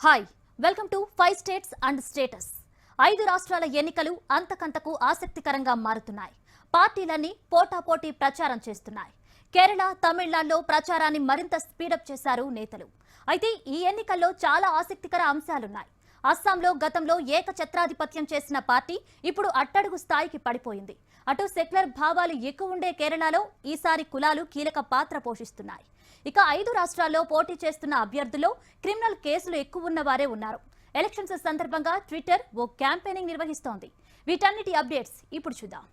Hi welcome to 5 states and status. 5 రాష్ట్రాల ఎన్నికలు అంతకంతకు ఆసక్తికరంగా మారుతున్నాయి. పార్టీలన్నీ పోటాపోటీ ప్రచారం చేస్తున్నాయి. కేరళ, తమిళనాడులో ప్రచారాన్ని మరింత స్పీడప్ చేశారు నేతలు. అయితే ఈ ఎన్నికల్లో చాలా ఆసక్తికర అంశాలున్నాయి. అస్సాంలో గతంలో ఏకఛత్రాధిపత్యం చేసిన పార్టీ ఇప్పుడు అట్టడుగు స్థాయికి పడిపోయింది. అటు సెక్యులర్ భావాలు ఎక్కువ ఉండే కేరళలో ఈసారి కులాలు కీలక పాత్ర పోషిస్తున్నాయి. ఇక 5 రాష్ట్రాల్లో పోటీ చేస్తున్న అభ్యర్థుల్లో క్రిమినల్ కేసులు ఎక్కువ ఉన్న వారే ఉన్నారు. ఎలక్షన్స్ సందర్భంగా ట్విట్టర్ ఓ క్యాంపెయినింగ్ నిర్వహిస్తోంది. వీటన్నిటి అప్డేట్స్ ఇప్పుడు చూద్దాం.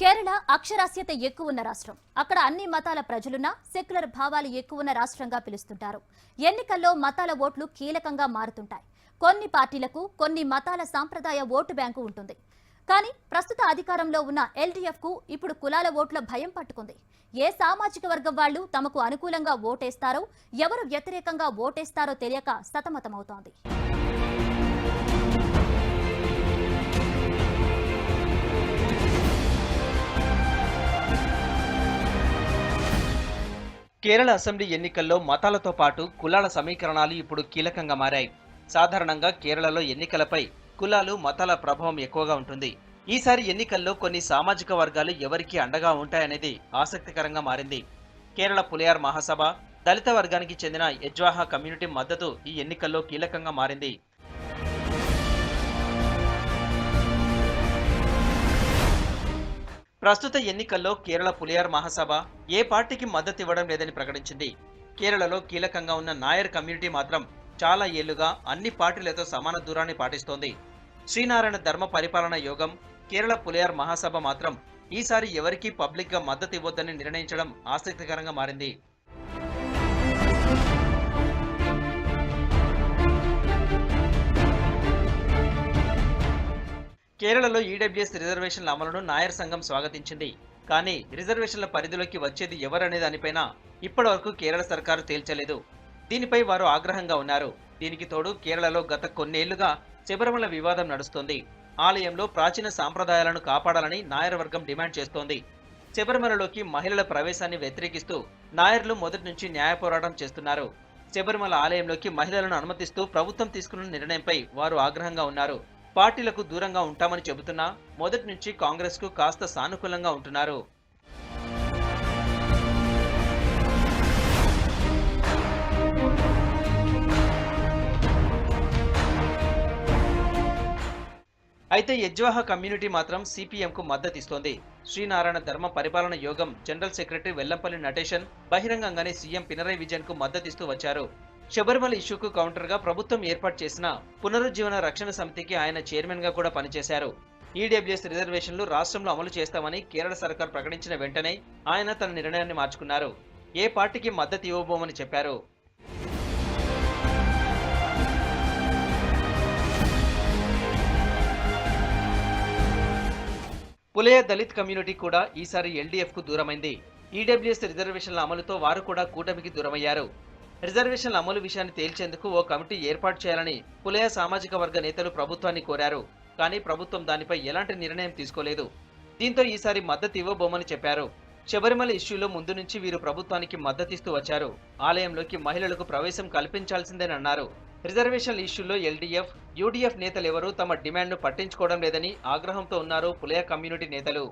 కేరళ అక్షరాస్యత ఎక్కువ ఉన్న రాష్ట్రం. అక్కడ అన్ని మతాల ప్రజలున్నా సెక్యులర్ భావాలు ఎక్కువ ఉన్న రాష్ట్రంగా పిలుస్తుంటారు. ఎన్నికల్లో మతాల ఓట్లు కీలకంగా మారుతుంటాయి. కొన్ని పార్టీలకు కొన్ని మతాల సాంప్రదాయ ఓటు బ్యాంకు ఉంటుంది. కానీ ప్రస్తుత అధికారంలో ఉన్న ఎల్డీఎఫ్ కు ఇప్పుడు కులాల ఓట్ల భయం పట్టుకుంది. ఏ సామాజిక వర్గం వాళ్లు తమకు అనుకూలంగా ఓటేస్తారో, ఎవరు వ్యతిరేకంగా ఓటేస్తారో తెలియక సతమతమవుతోంది. కేరళ అసెంబ్లీ ఎన్నికల్లో మతాలతో పాటు కులాల సమీకరణాలు ఇప్పుడు కీలకంగా మారాయి. సాధారణంగా కేరళలో ఎన్నికలపై కులాలు, మతాల ప్రభావం ఎక్కువగా ఉంటుంది. ఈసారి ఎన్నికల్లో కొన్ని సామాజిక వర్గాలు ఎవరికి అండగా ఉంటాయనేది ఆసక్తికరంగా మారింది. కేరళ పులియార్ మహాసభ, దళిత వర్గానికి చెందిన యజ్వాహా కమ్యూనిటీ మద్దతు ఈ ఎన్నికల్లో కీలకంగా మారింది. ప్రస్తుత ఎన్నికల్లో కేరళ పులియార్ మహాసభ ఏ పార్టీకి మద్దతు ఇవ్వడం లేదని ప్రకటించింది. కేరళలో కీలకంగా ఉన్న నాయర్ కమ్యూనిటీ మాత్రం చాలా ఏళ్లుగా అన్ని పార్టీలతో సమాన దూరాన్ని పాటిస్తోంది. శ్రీనారాయణ ధర్మ పరిపాలన యోగం, కేరళ పులియార్ మహాసభ మాత్రం ఈసారి ఎవరికీ పబ్లిక్ గా మద్దతు ఇవ్వొద్దని నిర్ణయించడం ఆసక్తికరంగా మారింది. కేరళలో ఈడబ్ల్యూఎస్ రిజర్వేషన్ల అమలును నాయర్ సంఘం స్వాగతించింది. కానీ రిజర్వేషన్ల పరిధిలోకి వచ్చేది ఎవరనే దానిపైన ఇప్పటివరకు కేరళ సర్కారు తేల్చలేదు. దీనిపై వారు ఆగ్రహంగా ఉన్నారు. దీనికి తోడు కేరళలో గత కొన్నేళ్లుగా శబరిమల వివాదం నడుస్తోంది. ఆలయంలో ప్రాచీన సాంప్రదాయాలను కాపాడాలని నాయర్ వర్గం డిమాండ్ చేస్తోంది. శబరిమలలోకి మహిళల ప్రవేశాన్ని వ్యతిరేకిస్తూ నాయర్లు మొదటి నుంచి న్యాయ పోరాటం చేస్తున్నారు. శబరిమల ఆలయంలోకి మహిళలను అనుమతిస్తూ ప్రభుత్వం తీసుకున్న నిర్ణయంపై వారు ఆగ్రహంగా ఉన్నారు. పార్టీలకు దూరంగా ఉంటామని చెబుతున్నా మొదటి నుంచి కాంగ్రెస్ కు కాస్త సానుకూలంగా ఉంటున్నారు. అయితే యజ్వాహా కమ్యూనిటీ మాత్రం సిపిఎం కు మద్దతిస్తోంది. శ్రీనారాయణ ధర్మ పరిపాలన యోగం జనరల్ సెక్రటరీ వెల్లంపల్లి నటేశన్ బహిరంగంగానే సీఎం పినరయి విజయన్ కు మద్దతిస్తూ వచ్చారు. శబరిమల ఇష్యూకు కౌంటర్ గా ప్రభుత్వం ఏర్పాటు చేసిన పునరుజ్జీవన రక్షణ సమితికి ఆయన చైర్మన్ గా కూడా పనిచేశారు. ఈడబ్ల్యూఎస్ రిజర్వేషన్లు రాష్ట్రంలో అమలు చేస్తామని కేరళ సర్కార్ ప్రకటించిన వెంటనే ఆయన తన నిర్ణయాన్ని మార్చుకున్నారు. ఏ పార్టీకి మద్దతు ఇవ్వబోమని చెప్పారు. పులియార్ దళిత్ కమ్యూనిటీ కూడా ఈసారి ఎల్డీఎఫ్ కు దూరమైంది. ఈడబ్ల్యూఎస్ రిజర్వేషన్ల అమలుతో వారు కూడా కూటమికి దూరమయ్యారు. రిజర్వేషన్ల అమలు విషయాన్ని తేల్చేందుకు ఓ కమిటీ ఏర్పాటు చేయాలని పులియార్ సామాజిక వర్గ నేతలు ప్రభుత్వాన్ని కోరారు. కానీ ప్రభుత్వం దానిపై ఎలాంటి నిర్ణయం తీసుకోలేదు. దీంతో ఈసారి మద్దతు ఇవ్వబోమని చెప్పారు. శబరిమల ఇష్యూలో ముందు నుంచి వీరు ప్రభుత్వానికి మద్దతిస్తూ వచ్చారు. ఆలయంలోకి మహిళలకు ప్రవేశం కల్పించాల్సిందేనన్నారు. రిజర్వేషన్ల ఇష్యూలో ఎల్డీఎఫ్, యూడీఎఫ్ నేతలెవరూ తమ డిమాండ్ను పట్టించుకోవడం లేదని ఆగ్రహంతో ఉన్నారు పులియార్ కమ్యూనిటీ నేతలు.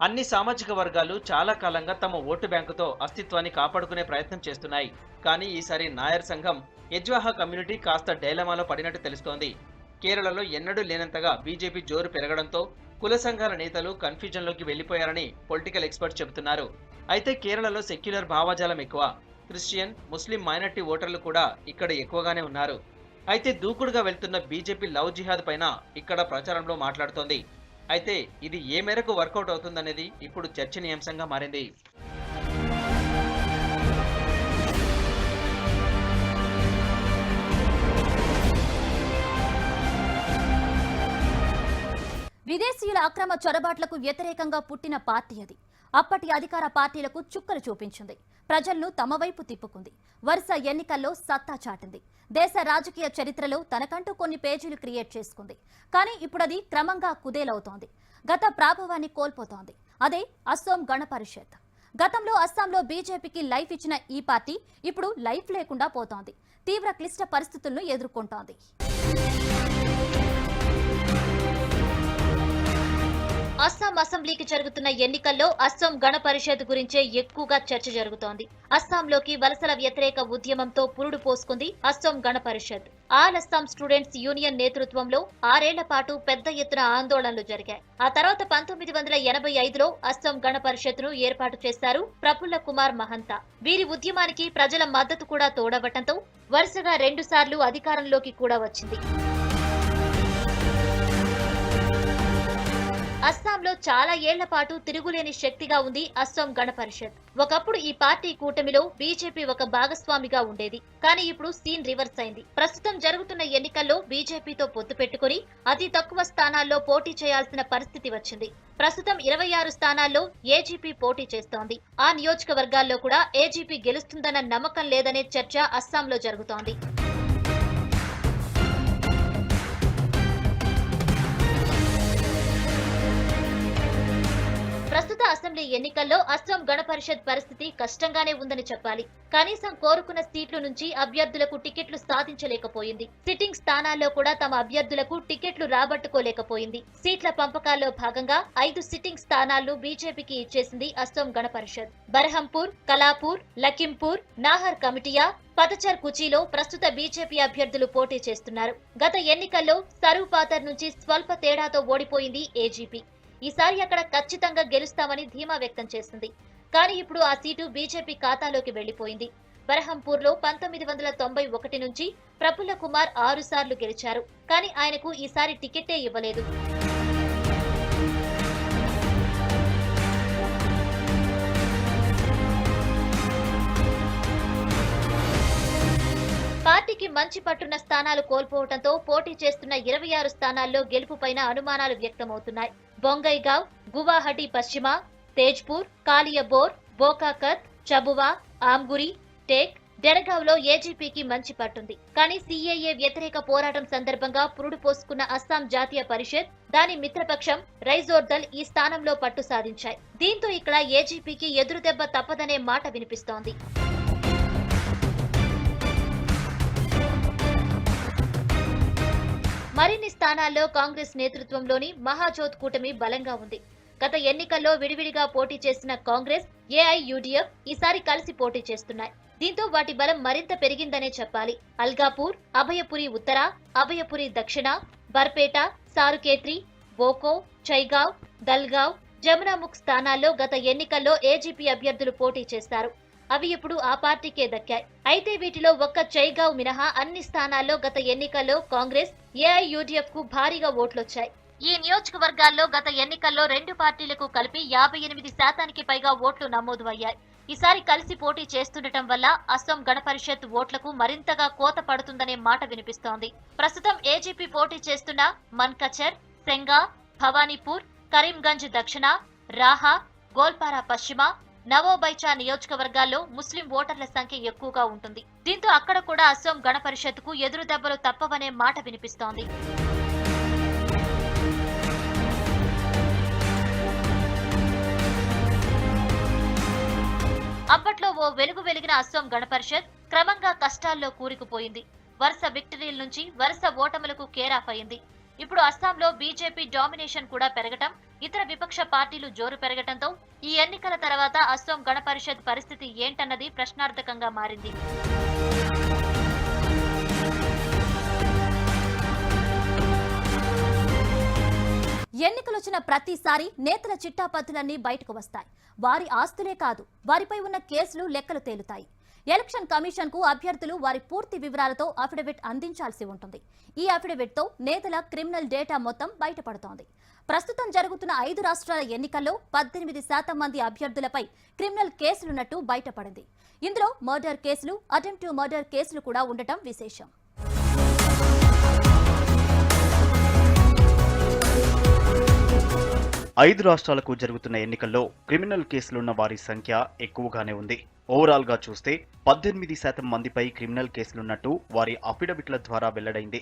అన్ని సామాజిక వర్గాలు చాలా కాలంగా తమ ఓటు బ్యాంకుతో అస్తిత్వాన్ని కాపాడుకునే ప్రయత్నం చేస్తున్నాయి. కానీ ఈసారి నాయర్ సంఘం, యజ్వాహా కమ్యూనిటీ కాస్త డైలమాలో పడినట్టు తెలుస్తోంది. కేరళలో ఎన్నడూ లేనంతగా బీజేపీ జోరు పెరగడంతో కుల సంఘాల నేతలు కన్ఫ్యూజన్లోకి వెళ్లిపోయారని పొలిటికల్ ఎక్స్పర్ట్స్ చెబుతున్నారు. అయితే కేరళలో సెక్యులర్ భావజాలం ఎక్కువ. క్రిస్టియన్, ముస్లిం మైనారిటీ ఓటర్లు కూడా ఇక్కడ ఎక్కువగానే ఉన్నారు. అయితే దూకుడుగా వెళ్తున్న బీజేపీ లవ్ జిహాద్ పైన ఇక్కడ ప్రచారంలో మాట్లాడుతోంది. అయితే ఇది ఏ మేరకు వర్కౌట్ అవుతుందనేది ఇప్పుడు చర్చనీయాంశంగా మారింది. విదేశీయుల అక్రమ చొరబాట్లకు వ్యతిరేకంగా పుట్టిన పార్టీ అది. అప్పటి అధికార పార్టీలకు చుక్కలు చూపించింది. ప్రజలను తమ వైపు తిప్పుకుంది. వరుస ఎన్నికల్లో సత్తా చాటింది. దేశ రాజకీయ చరిత్రలో తనకంటూ కొన్ని పేజీలు క్రియేట్ చేసుకుంది. కానీ ఇప్పుడది క్రమంగా కుదేలవుతోంది. గత ప్రాభవాన్ని కోల్పోతోంది. అదే అస్సోం గణ పరిషత్. గతంలో అస్సాంలో బీజేపీకి లైఫ్ ఇచ్చిన ఈ పార్టీ ఇప్పుడు లైఫ్ లేకుండా పోతోంది. తీవ్ర క్లిష్ట పరిస్థితులను ఎదుర్కొంటోంది. అస్సాం అసెంబ్లీకి జరుగుతున్న ఎన్నికల్లో అస్సాం గణ పరిషత్ గురించే ఎక్కువగా చర్చ జరుగుతోంది. అస్సాంలోకి వలసల వ్యతిరేక ఉద్యమంతో పురుడు పోసుకుంది అస్సాం గణ పరిషత్. ఆల్ అస్సాం స్టూడెంట్స్ యూనియన్ నేతృత్వంలో 6 ఏళ్ల పాటు పెద్ద ఎత్తున ఆందోళనలు జరిగాయి. ఆ తర్వాత 1985లో అస్సాం గణ పరిషత్ను ఏర్పాటు చేశారు ప్రఫుల్ల కుమార్ మహంతా. వీరి ఉద్యమానికి ప్రజల మద్దతు కూడా తోడవటంతో వరుసగా 2 సార్లు అధికారంలోకి కూడా వచ్చింది. అస్సాంలో చాలా ఏళ్ల పాటు తిరుగులేని శక్తిగా ఉంది అస్సాం గణ పరిషత్. ఒకప్పుడు ఈ పార్టీ కూటమిలో బీజేపీ ఒక భాగస్వామిగా ఉండేది. కానీ ఇప్పుడు సీన్ రివర్స్ అయింది. ప్రస్తుతం జరుగుతున్న ఎన్నికల్లో బీజేపీతో పొత్తు పెట్టుకుని అతి తక్కువ స్థానాల్లో పోటీ చేయాల్సిన పరిస్థితి వచ్చింది. ప్రస్తుతం 26 స్థానాల్లో ఏజీపీ పోటీ చేస్తోంది. ఆ నియోజకవర్గాల్లో కూడా ఏజీపీ గెలుస్తుందన్న నమ్మకం లేదనే చర్చ అస్సాంలో జరుగుతోంది. ప్రస్తుత అసెంబ్లీ ఎన్నికల్లో అస్సాం గణ పరిషత్ పరిస్థితి కష్టంగానే ఉందని చెప్పాలి. కనీసం కోరుకున్న సీట్ల నుంచి అభ్యర్థులకు టికెట్లు సాధించలేకపోయింది. సిట్టింగ్ స్థానాల్లో కూడా తమ అభ్యర్థులకు టికెట్లు రాబట్టుకోలేకపోయింది. సీట్ల పంపకాల్లో భాగంగా 5 సిట్టింగ్ స్థానాలను బీజేపీకి ఇచ్చేసింది అస్సాం గణ పరిషత్. బర్హంపూర్, కలాపూర్, లఖింపూర్, నాహర్ కమిటియా, పతచర్ కుచీలో ప్రస్తుత బీజేపీ అభ్యర్థులు పోటీ చేస్తున్నారు. గత ఎన్నికల్లో సరూపాతర్ నుంచి స్వల్ప తేడాతో ఓడిపోయింది ఏజీపీ. ఈసారి అక్కడ ఖచ్చితంగా గెలుస్తామని ధీమా వ్యక్తం చేసింది. కానీ ఇప్పుడు ఆ సీటు బీజేపీ ఖాతాలోకి వెళ్లిపోయింది. బర్హంపూర్లో 1991 నుంచి ప్రఫుల్ల కుమార్ 6 సార్లు గెలిచారు. కానీ ఆయనకు ఈసారి టికెట్టే ఇవ్వలేదు. పార్టీకి మంచి పట్టున్న స్థానాలు కోల్పోవడంతో పోటీ చేస్తున్న 26 స్థానాల్లో గెలుపుపైన అనుమానాలు వ్యక్తమవుతున్నాయి. బొంగైగావ్, గువాహటి పశ్చిమ, తేజ్పూర్, కాలియబోర్, బోకాకత్, చబువా, ఆమ్గురి, టేక్, డెనగావ్లో ఏజీపీకి మంచి పట్టుంది. కానీ సీఏఏ వ్యతిరేక పోరాటం సందర్భంగా పురుడు పోసుకున్న అస్సాం జాతీయ పరిషత్, దాని మిత్రపక్షం రైజోర్దల్ ఈ స్థానంలో పట్టు సాధించాయి. దీంతో ఇక్కడ ఏజీపీకి ఎదురుదెబ్బ తప్పదనే మాట వినిపిస్తోంది. మరిన్ని స్థానాల్లో కాంగ్రెస్ నేతృత్వంలోని మహాజోత్ కూటమి బలంగా ఉంది. గత ఎన్నికల్లో విడివిడిగా పోటీ చేసిన కాంగ్రెస్, ఏఐయూడీఎఫ్ ఈసారి కలిసి పోటీ చేస్తున్నాయి. దీంతో వాటి బలం మరింత పెరిగిందనే చెప్పాలి. అల్గాపూర్, అభయపురి ఉత్తర, అభయపురి దక్షిణ, బర్పేట, సారుకేత్రి, బోకో, చైగావ్, దల్గావ్, జమునాముఖ్ స్థానాల్లో గత ఎన్నికల్లో ఏజీపీ అభ్యర్థులు పోటీ చేశారు. అవి ఇప్పుడు ఆ పార్టీకే దక్కాయి. అయితే వీటిలో ఒక్క చైగావ్ మినహా అన్ని స్థానాల్లో గత ఎన్నికల్లో కాంగ్రెస్, ఏఐయూడీఎఫ్ కు భారీగా ఓట్లొచ్చాయి. ఈ నియోజకవర్గాల్లో గత ఎన్నికల్లో 2 పార్టీలకు కలిపి 58% పైగా ఓట్లు నమోదు అయ్యాయి. ఈసారి కలిసి పోటీ చేస్తుండటం వల్ల అస్సాం గణ పరిషత్ ఓట్లకు మరింతగా కోత పడుతుందనే మాట వినిపిస్తోంది. ప్రస్తుతం ఏజీపీ పోటీ చేస్తున్న మన్కచర్, సెంగా, భవానీపూర్, కరీంగంజ్ దక్షిణ, రాహా, గోల్పారా పశ్చిమ, నవోబైచా నియోజకవర్గాల్లో ముస్లిం ఓటర్ల సంఖ్య ఎక్కువగా ఉంటుంది. దీంతో అక్కడ కూడా అస్సాం గణ పరిషత్కు ఎదురు దెబ్బలు తప్పవనే మాట వినిపిస్తోంది. అప్పట్లో ఓ వెలుగు వెలిగిన అస్సాం గణ పరిషత్ క్రమంగా కష్టాల్లో కూరుకుపోయింది. వరుస విక్టరీల నుంచి వరుస ఓటములకు కేరాఫ్ అయింది. ఇప్పుడు అస్సాంలో బీజేపీ డామినేషన్ కూడా పెరగటం, ఇతర విపక్ష పార్టీలు జోరు పెరగటంతో ఈ ఎన్నికల తర్వాత అస్సాం గణ పరిషత్ పరిస్థితి ఏంటన్నది ప్రశ్నార్థకంగా మారింది. ఎన్నికలొచ్చిన ప్రతిసారి నేతల చిట్టాపత్తులన్నీ బయటకు వస్తాయి. వారి ఆస్తులే కాదు, వారిపై ఉన్న కేసులు లెక్కలు తేలుతాయి. ఎలక్షన్ కమిషన్ కు అభ్యర్థులు వారి పూర్తి వివరాలతో అఫిడవిట్ అందించాల్సి ఉంటుంది. ఈ అఫిడవిట్ తో నేతల క్రిమినల్ డేటా మొత్తం బయటపడుతోంది. ప్రస్తుతం జరుగుతున్న 5 రాష్ట్రాల ఎన్నికల్లో 18% మంది అభ్యర్థులపై క్రిమినల్ కేసులున్నట్టు బయటపడింది. ఇందులో మర్డర్ కేసులు, అటెంప్ట్ టు మర్డర్ కేసులు కూడా ఉండటం విశేషం. 5 రాష్ట్రాలకు జరుగుతున్న ఎన్నికల్లో క్రిమినల్ కేసులున్న వారి సంఖ్య ఎక్కువగానే ఉంది. ఓవరాల్ గా చూస్తే 18% మందిపై క్రిమినల్ కేసులున్నట్టు వారి అఫిడవిట్ల ద్వారా వెల్లడైంది.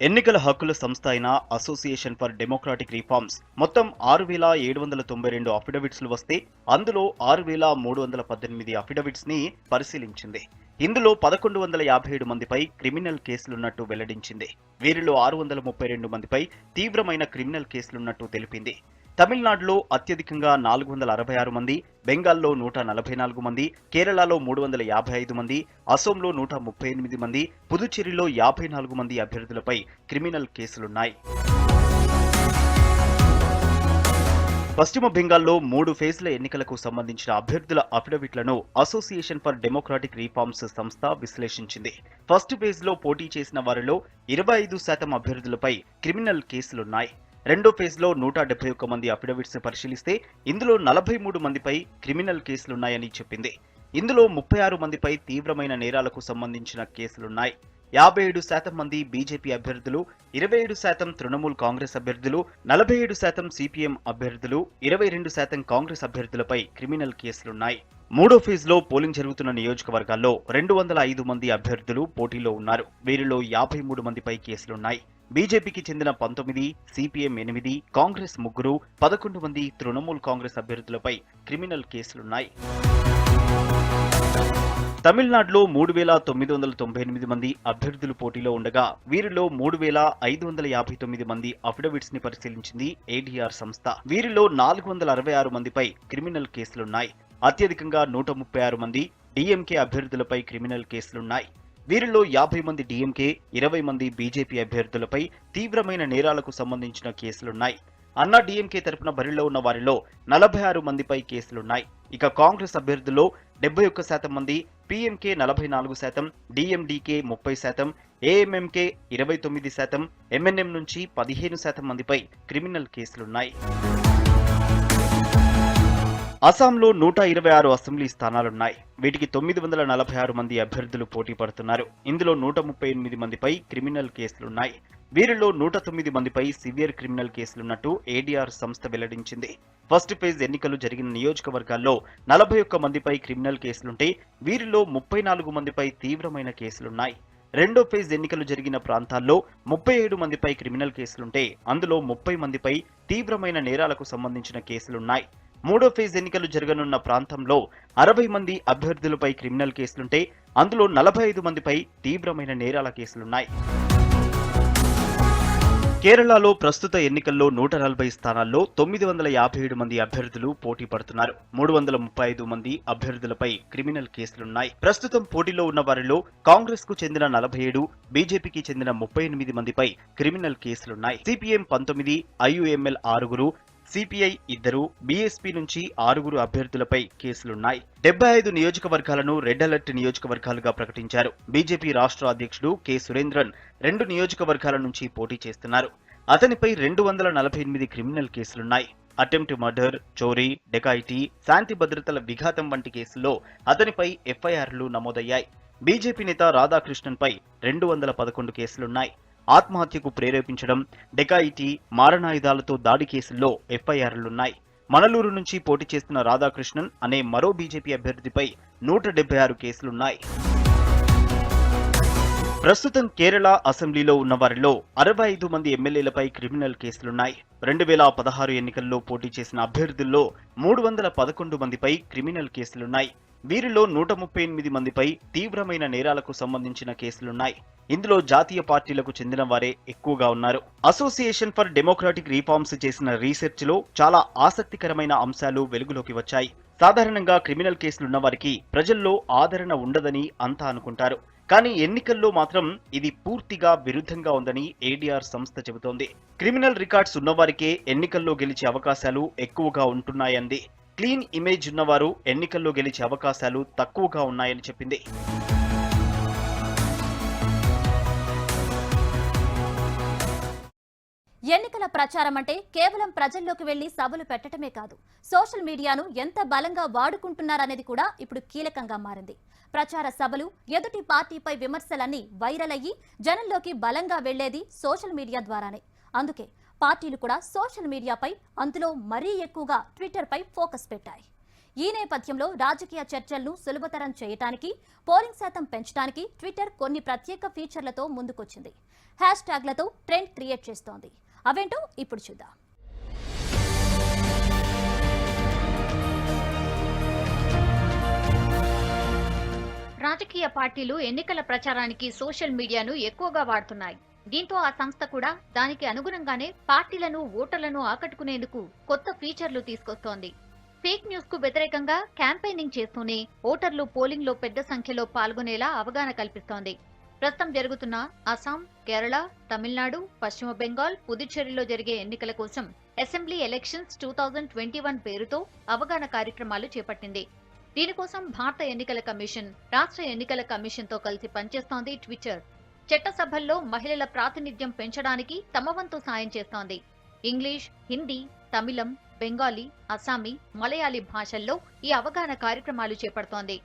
ఎన్నికల హక్కుల సంస్థ అయిన అసోసియేషన్ ఫర్ డెమోక్రాటిక్ రిఫార్మ్స్ మొత్తం 6,792 అఫిడవిట్స్లు వస్తే అందులో 6,318 అఫిడవిట్స్ ని పరిశీలించింది. ఇందులో 1,157 మందిపై క్రిమినల్ కేసులున్నట్టు వెల్లడించింది. వీరిలో 632 మందిపై తీవ్రమైన క్రిమినల్ కేసులున్నట్టు తెలిపింది. తమిళనాడులో అత్యధికంగా 466 మంది, బెంగాల్లో 144 మంది, కేరళలో 355 మంది, అసోంలో 138 మంది, పుదుచ్చేరిలో 54 మంది అభ్యర్థులపై క్రిమినల్ కేసులున్నాయి. పశ్చిమ బెంగాల్లో 3 ఫేజ్ల ఎన్నికలకు సంబంధించిన అభ్యర్థుల అఫిడవిట్లను అసోసియేషన్ ఫర్ డెమోక్రాటిక్ రిఫార్మ్స్ సంస్థ విశ్లేషించింది. ఫస్ట్ ఫేజ్ లో పోటీ చేసిన వారిలో 25% అభ్యర్థులపై క్రిమినల్ కేసులున్నాయి. రెండో ఫేజ్ లో 171 మంది అఫిడవిట్స్ పరిశీలిస్తే ఇందులో 43 మందిపై క్రిమినల్ కేసులున్నాయని చెప్పింది. ఇందులో 36 మందిపై తీవ్రమైన నేరాలకు సంబంధించిన కేసులున్నాయి. 57% మంది బీజేపీ అభ్యర్థులు, 27% తృణమూల్ కాంగ్రెస్ అభ్యర్థులు, 47% సిపిఎం అభ్యర్థులు, 22% కాంగ్రెస్ అభ్యర్థులపై క్రిమినల్ కేసులున్నాయి. మూడో ఫేజ్ లో పోలింగ్ జరుగుతున్న నియోజకవర్గాల్లో 205 మంది అభ్యర్థులు పోటీలో ఉన్నారు. వీరిలో 53 మందిపై కేసులున్నాయి. బీజేపీకి చెందిన 19, సిపిఎం 8, కాంగ్రెస్ 3, 11 మంది తృణమూల్ కాంగ్రెస్ అభ్యర్థులపై క్రిమినల్ కేసులున్నాయి. తమిళనాడులో 3,998 మంది అభ్యర్థులు పోటీలో ఉండగా వీరిలో 3,559 మంది అఫిడవిట్స్ ని పరిశీలించింది ఏడీఆర్ సంస్థ. వీరిలో 466 మందిపై క్రిమినల్ కేసులున్నాయి. అత్యధికంగా 136 మంది డీఎంకే అభ్యర్థులపై క్రిమినల్ కేసులున్నాయి. వీరిలో 50 మంది డీఎంకే, 20 మంది బీజేపీ అభ్యర్థులపై తీవ్రమైన నేరాలకు సంబంధించిన కేసులున్నాయి. అన్నా డీఎంకే తరపున బరిలో ఉన్న వారిలో 46 మందిపై కేసులున్నాయి. ఇక కాంగ్రెస్ అభ్యర్థుల్లో 71% మంది, పీఎంకే 44%, డీఎండీకే 30%, ఏఎంఎంకే 29%, ఎంఎన్ఎం నుంచి 15% మందిపై క్రిమినల్ కేసులున్నాయి. అస్సాంలో 126 అసెంబ్లీ స్థానాలున్నాయి. వీటికి 946 మంది అభ్యర్థులు పోటీ పడుతున్నారు. ఇందులో 138 మందిపై క్రిమినల్ కేసులున్నాయి. వీరిలో 109 మందిపై సివియర్ క్రిమినల్ కేసులున్నట్టు ఏడీఆర్ సంస్థ వెల్లడించింది. ఫస్ట్ ఫేజ్ ఎన్నికలు జరిగిన నియోజకవర్గాల్లో 41 మందిపై క్రిమినల్ కేసులుంటే వీరిలో 34 మందిపై తీవ్రమైన కేసులున్నాయి. రెండో ఫేజ్ ఎన్నికలు జరిగిన ప్రాంతాల్లో 37 మందిపై క్రిమినల్ కేసులుంటే అందులో 30 మందిపై తీవ్రమైన నేరాలకు సంబంధించిన కేసులున్నాయి. మూడో ఫేజ్ ఎన్నికలు జరగనున్న ప్రాంతంలో 60 మంది అభ్యర్థులపై క్రిమినల్ కేసులుంటే అందులో 45 మందిపై తీవ్రమైన నేరాల కేసులున్నాయి. కేరళలో ప్రస్తుత ఎన్నికల్లో 140 స్థానాల్లో 957 మంది అభ్యర్థులు పోటీ పడుతున్నారు. 335 మంది అభ్యర్థులపై క్రిమినల్ కేసులున్నాయి. ప్రస్తుతం పోటీలో ఉన్న వారిలో కాంగ్రెస్ కు చెందిన 47, బీజేపీకి చెందిన 38 మందిపై క్రిమినల్ కేసులున్నాయి. సిపిఎం 19, ఐయుఎంఎల్ 6, సిపిఐ 2, బీఎస్పీ నుంచి 6 అభ్యర్థులపై కేసులున్నాయి. 75 నియోజకవర్గాలను రెడ్ అలర్ట్ నియోజకవర్గాలుగా ప్రకటించారు. బీజేపీ రాష్ట్ర అధ్యక్షుడు కె సురేంద్రన్ 2 నియోజకవర్గాల నుంచి పోటీ చేస్తున్నారు. అతనిపై 248 క్రిమినల్ కేసులున్నాయి. అటెంప్ట్ మర్డర్, చోరీ, డెకాయిటీ, శాంతి భద్రతల విఘాతం వంటి కేసుల్లో అతనిపై ఎఫ్ఐఆర్లు నమోదయ్యాయి. బీజేపీ నేత రాధాకృష్ణన్ పై 211 కేసులున్నాయి. ఆత్మహత్యకు ప్రేరేపించడం, డెకాయిటీ, మారణాయుధాలతో దాడి కేసుల్లో ఎఫ్ఐఆర్లున్నాయి. మనలూరు నుంచి పోటీ చేస్తున్న రాధాకృష్ణన్ అనే మరో బీజేపీ అభ్యర్థిపై 176 కేసులున్నాయి. ప్రస్తుతం కేరళ అసెంబ్లీలో ఉన్న వారిలో 65 మంది ఎమ్మెల్యేలపై క్రిమినల్ కేసులున్నాయి. 2016 ఎన్నికల్లో పోటీ చేసిన అభ్యర్థుల్లో 311 మందిపై క్రిమినల్ కేసులున్నాయి. వీరిలో 138 మందిపై తీవ్రమైన నేరాలకు సంబంధించిన కేసులున్నాయి. ఇందులో జాతీయ పార్టీలకు చెందిన వారే ఎక్కువగా ఉన్నారు. అసోసియేషన్ ఫర్ డెమోక్రాటిక్ రిఫార్మ్స్ చేసిన రీసెర్చ్ లో చాలా ఆసక్తికరమైన అంశాలు వెలుగులోకి వచ్చాయి. సాధారణంగా క్రిమినల్ కేసులున్న వారికి ప్రజల్లో ఆదరణ ఉండదని అంతా అనుకుంటారు. కానీ ఎన్నికల్లో మాత్రం ఇది పూర్తిగా విరుద్ధంగా ఉందని ఏడీఆర్ సంస్థ చెబుతోంది. క్రిమినల్ రికార్డ్స్ ఉన్నవారికే ఎన్నికల్లో గెలిచే అవకాశాలు ఎక్కువగా ఉంటున్నాయంది. క్లీన్ ఇమేజ్ ఉన్నవారు ఎన్నికల్లో గెలిచే అవకాశాలు తక్కువగా ఉన్నాయని చెప్పింది. ఎన్నికల ప్రచారం అంటే కేవలం ప్రజల్లోకి వెళ్లి సభలు పెట్టడమే కాదు, సోషల్ మీడియాను ఎంత బలంగా వాడుకుంటున్నారనేది కూడా ఇప్పుడు కీలకంగా మారింది. ప్రచార సభలు, ఎదుటి పార్టీపై విమర్శలన్నీ వైరల్ అయ్యి జనంలోకి బలంగా వెళ్లేది సోషల్ మీడియా ద్వారానే. అందుకే పార్టీలు కూడా సోషల్ మీడియాపై, అందులో మరీ ఎక్కువగా ట్విట్టర్పై ఫోకస్ పెట్టాయి. ఈ నేపథ్యంలో రాజకీయ చర్చలను సులభతరం చేయడానికి, పోలింగ్ శాతం పెంచడానికి ట్విట్టర్ కొన్ని ప్రత్యేక ఫీచర్లతో ముందుకొచ్చింది. హ్యాష్ ట్యాగ్లతో ట్రెండ్ క్రియేట్ చేస్తోంది. అవేంటో ఇప్పుడు చూద్దాం. రాజకీయ పార్టీలు ఎన్నికల ప్రచారానికి సోషల్ మీడియాను ఎక్కువగా వాడుతున్నాయి. దీంతో ఆ సంస్థ కూడా దానికి అనుగుణంగానే పార్టీలను, ఓటర్లను ఆకట్టుకునేందుకు కొత్త ఫీచర్లు తీసుకొస్తోంది. ఫేక్ న్యూస్ కు వ్యతిరేకంగా క్యాంపెయినింగ్ చేస్తూనే ఓటర్లు పోలింగ్ లో పెద్ద సంఖ్యలో పాల్గొనేలా అవగాహన కల్పిస్తోంది. ప్రస్తుతం జరుగుతున్న అస్సాం, కేరళ, తమిళనాడు, పశ్చిమ బెంగాల్, పుదుచ్చేరిలో జరిగే ఎన్నికల కోసం అసెంబ్లీ ఎలక్షన్స్ 2021 పేరుతో అవగాహన కార్యక్రమాలు చేపట్టింది. దీనికోసం భారత ఎన్నికల కమిషన్, రాష్ట్ర ఎన్నికల కమిషన్ తో కలిసి పనిచేస్తోంది ట్విట్టర్. చట్టసభల్లో మహిళల ప్రాతినిధ్యం పెంచడానికి తమ వంతు సాయం చేస్తోంది. ఇంగ్లీష్, హిందీ, తమిళం, బెంగాలీ, అస్సామీ, మలయాళీ భాషల్లో ఈ అవగాహన కార్యక్రమాలు చేపడుతోంది.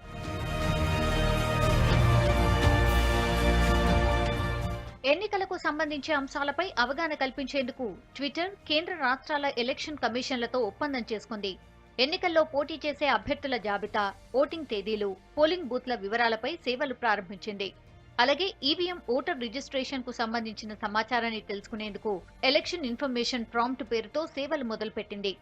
ఎన్నికలకు సంబంధించి అంశాలపై అవగాహన కల్పించేందుకు ట్విట్టర్ కేంద్ర రాష్ట్రాల ఎలక్షన్ కమిషన్లతో ఒప్పందం చేసుకుంది. ఎన్నికల్లో పోటీ చేసే అభ్యర్థుల జాబితా, ఓటింగ్ తేదీలు, పోలింగ్ బూత్ల వివరాలపై సేవలు ప్రారంభించింది. అలాగే ఈవీఎం ఓటర్ రిజిస్ట్రేషన్ కు సంబంధించిన సమాచారాన్ని తెలుసుకునేందుకు ఎలక్షన్ ఇన్ఫర్మేషన్ ప్రాంప్ట్ పేరుతో సేవలు మొదలుపెట్టింది.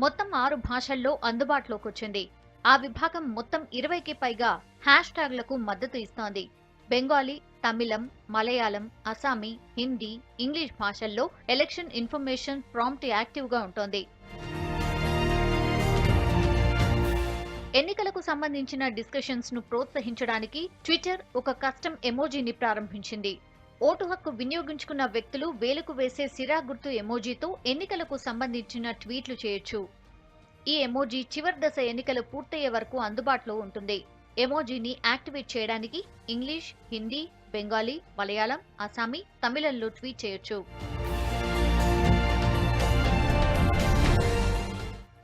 మొత్తం 6 భాషల్లో అందుబాటులోకి వచ్చింది. ఆ విభాగం మొత్తం 20కి పైగా హ్యాష్ ట్యాగ్లకు మద్దతు ఇస్తోంది. బెంగాలీ, తమిళం, మలయాళం, అస్సామీ, హిందీ, ఇంగ్లీష్ భాషల్లో ఎలక్షన్ ఇన్ఫర్మేషన్ ప్రాంప్ట్ యాక్టివ్ గా ఉంటోంది. ఎన్నికలకు సంబంధించిన డిస్కషన్స్ ను ప్రోత్సహించడానికి ట్విట్టర్ ఒక కస్టమ్ ఎమోజీని ప్రారంభించింది. ఓటు హక్కు వినియోగించుకున్న వ్యక్తులు వేలుకు వేసే సిరా గుర్తు ఎమోజీతో ఎన్నికలకు సంబంధించిన ట్వీట్లు చేయొచ్చు. ఈ ఎమోజీ చివరి దశ ఎన్నికలు పూర్తయ్యే వరకు అందుబాటులో ఉంటుంది. ఎమోజీని యాక్టివేట్ చేయడానికి ఇంగ్లీష్, హిందీ, బెంగాలీ, మలయాళం, అస్సామీ, తమిళంలో ట్వీట్ చేయొచ్చు.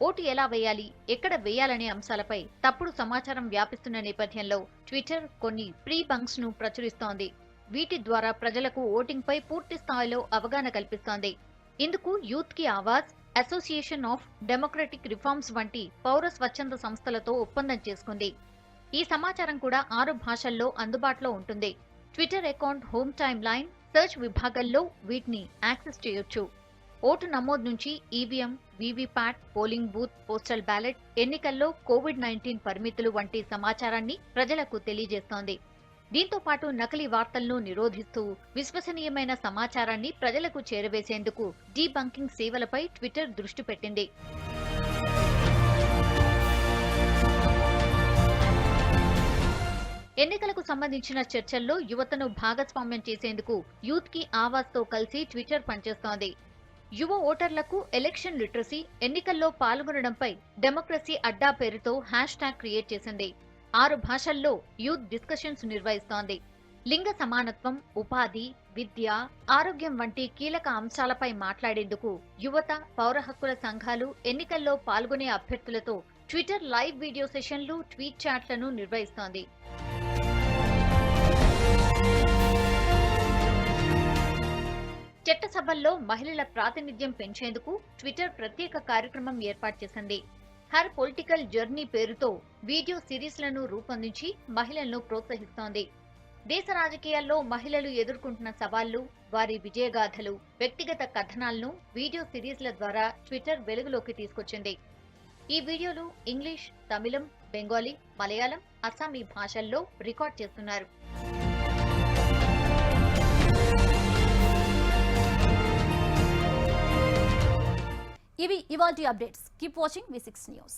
ఓటు ఎలా వేయాలి, ఎక్కడ వేయాలనే అంశాలపై తప్పుడు సమాచారం వ్యాపిస్తున్న నేపథ్యంలో ట్విట్టర్ కొన్ని ప్రీ బంక్స్ ను ప్రచురిస్తోంది. వీటి ద్వారా ప్రజలకు ఓటింగ్ పై పూర్తి స్థాయిలో అవగాహన కల్పిస్తోంది. ఇందుకు యూత్ కి Awaaz, association of democratic reforms వంటి పౌర స్వచ్ఛంద సంస్థలతో ఒప్పందం చేసుకుంది. ఈ సమాచారం కూడా 6 భాషల్లో అందుబాటులో ఉంటుంది. Twitter account home time line, search విభాగాల్లో వీటిని యాక్సెస్ చేయొచ్చు. ఓటు నమోదు నుంచి EVM, VVPAT, polling booth, postal ballot, ఎన్నికల్లో కోవిడ్-19 పరిమితులు వంటి సమాచారాన్ని ప్రజలకు తెలియజేస్తోంది. దీంతో పాటు నకిలీ వార్తలను నిరోధిస్తూ విశ్వసనీయమైన సమాచారాన్ని ప్రజలకు చేరవేసేందుకు డీబంకింగ్ సేవలపై ట్విట్టర్ దృష్టి పెట్టింది. ఎన్నికలకు సంబంధించిన చర్చల్లో యువతను భాగస్వామ్యం చేసేందుకు యూత్ కి ఆవాజ్ తో కలిసి ట్విట్టర్ పనిచేస్తోంది. యువ ఓటర్లకు ఎలక్షన్ లిటరసీ, ఎన్నికల్లో పాల్గొనడంపై డెమోక్రసీ అడ్డా పేరుతో హ్యాష్ ట్యాగ్ క్రియేట్ చేసింది. 6 భాషల్లో యూత్ డిస్కషన్స్ నిర్వహిస్తోంది. లింగ సమానత్వం, ఉపాధి, విద్య, ఆరోగ్యం వంటి కీలక అంశాలపై మాట్లాడేందుకు యువత, పౌర హక్కుల సంఘాలు, ఎన్నికల్లో పాల్గొనే అభ్యర్థులతో ట్విట్టర్ లైవ్ వీడియో సెషన్లు, ట్వీట్ చాట్లను నిర్వహిస్తోంది. చట్టసభల్లో మహిళల ప్రాతినిధ్యం పెంచేందుకు ట్విట్టర్ ప్రత్యేక కార్యక్రమం ఏర్పాటు చేసింది. హర్ పొలిటికల్ జర్నీ పేరుతో వీడియో సిరీస్లను రూపొందించి మహిళలను ప్రోత్సహిస్తోంది. దేశ రాజకీయాల్లో మహిళలు ఎదుర్కొంటున్న సవాళ్లు, వారి విజయగాథలు, వ్యక్తిగత కథనాలను వీడియో సిరీస్ల ద్వారా ట్విట్టర్ వెలుగులోకి తీసుకొచ్చింది. ఈ వీడియోలు ఇంగ్లీష్, తమిళం, బెంగాలీ, మలయాళం, అస్సామీ భాషల్లో రికార్డ్ చేస్తున్నారు. ఇవి ఇవాల్టి updates. Keep watching V6 news.